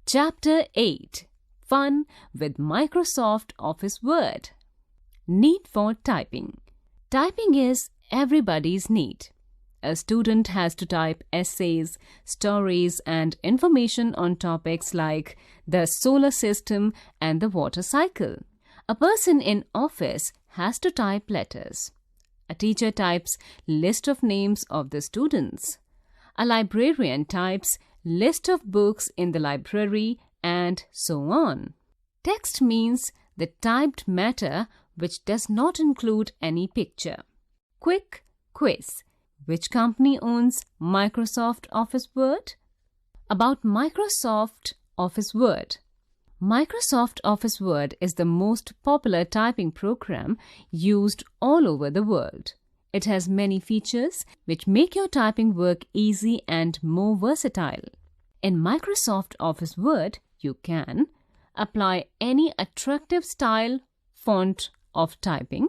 Chapter 8. Fun with Microsoft Office Word. Need for typing. Typing is everybody's need. A student has to type essays, stories, and information on topics like the solar system and the water cycle. A person in office has to type letters. A teacher types list of names of the students. A librarian types list of books in the library, and so on. Text means the typed matter which does not include any picture. Quick quiz. Which company owns Microsoft Office Word? About Microsoft Office Word. Microsoft Office Word is the most popular typing program used all over the world. It has many features which make your typing work easy and more versatile. In Microsoft Office Word, you can apply any attractive style, font of typing,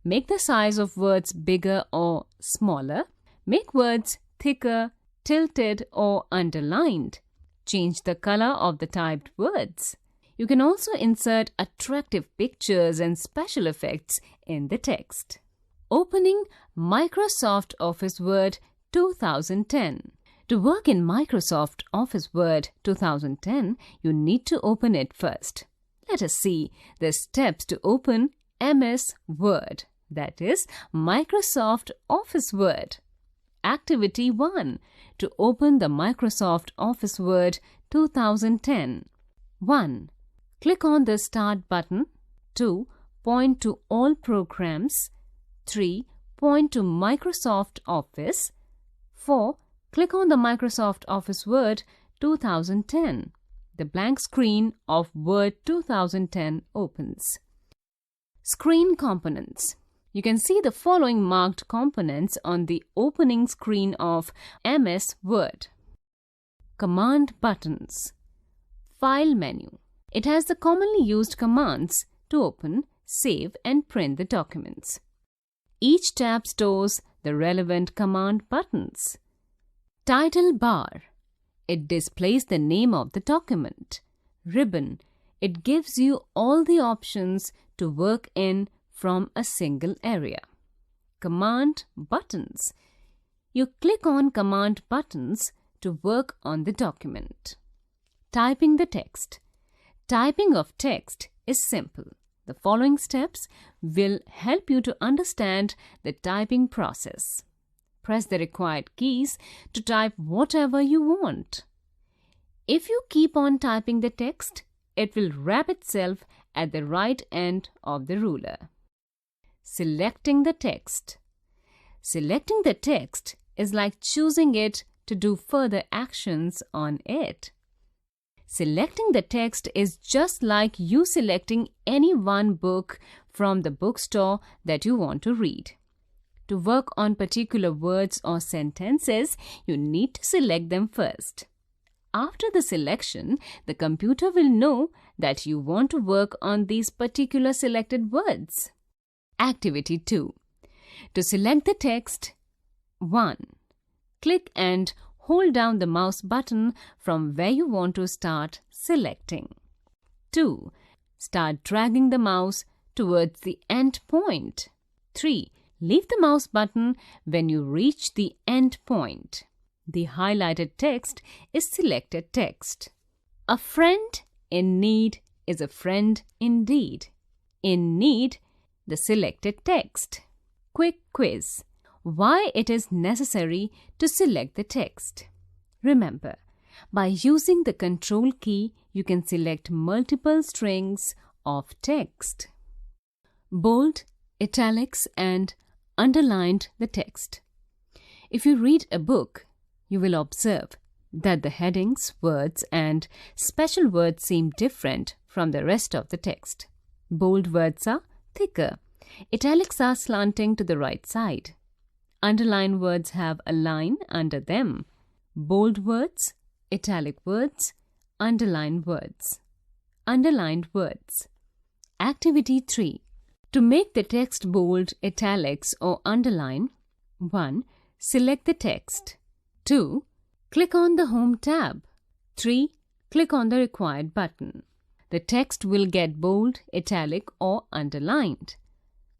make the size of words bigger or smaller, make words thicker, tilted or underlined, change the color of the typed words. You can also insert attractive pictures and special effects in the text. Opening Microsoft Office Word 2010. To work in Microsoft Office Word 2010, you need to open it first. Let us see the steps to open MS Word, that is Microsoft Office Word. Activity 1. To open the Microsoft Office Word 2010. 1. Click on the Start button. 2. Point to All Programs. 3. Point to Microsoft Office. 4. Click on the Microsoft Office Word 2010. The blank screen of Word 2010 opens. Screen components. You can see the following marked components on the opening screen of MS Word. Command buttons. File menu. It has the commonly used commands to open, save, and print the documents. Each tab stores the relevant command buttons. Title bar. It displays the name of the document. Ribbon. It gives you all the options to work in from a single area. Command buttons. You click on command buttons to work on the document. Typing the text. Typing of text is simple. The following steps will help you to understand the typing process. Press the required keys to type whatever you want. If you keep on typing the text, it will wrap itself at the right end of the ruler. Selecting the text. Selecting the text is like choosing it to do further actions on it. Selecting the text is just like you selecting any one book from the bookstore that you want to read. To work on particular words or sentences, you need to select them first. After the selection, the computer will know that you want to work on these particular selected words. Activity 2. To select the text, 1. Click and hold down the mouse button from where you want to start selecting. 2. Start dragging the mouse towards the end point. 3. Leave the mouse button when you reach the end point. The highlighted text is selected text. A friend in need is a friend indeed. In need, the selected text. Quick quiz. Why it is necessary to select the text? Remember, by using the Control key, you can select multiple strings of text. Bold, italics, and underlined the text. If you read a book, you will observe that the headings, words, and special words seem different from the rest of the text. Bold words are thicker. Italics are slanting to the right side. Underlined words have a line under them. Bold words, italic words, underlined words. Underlined words. Activity 3. To make the text bold, italics, or underline, 1. Select the text. 2. Click on the Home tab. 3. Click on the required button. The text will get bold, italic or underlined.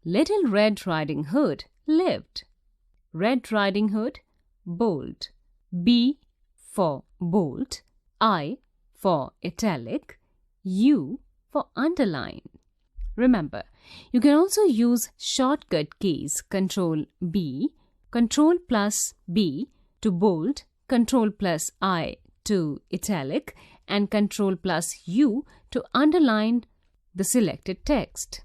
Little Red Riding Hood lived. Red Riding Hood, bold. B for bold, I for italic, U for underline. Remember, you can also use shortcut keys Ctrl B, Ctrl plus B to bold, Ctrl plus I to italic, and Ctrl plus U to underline the selected text.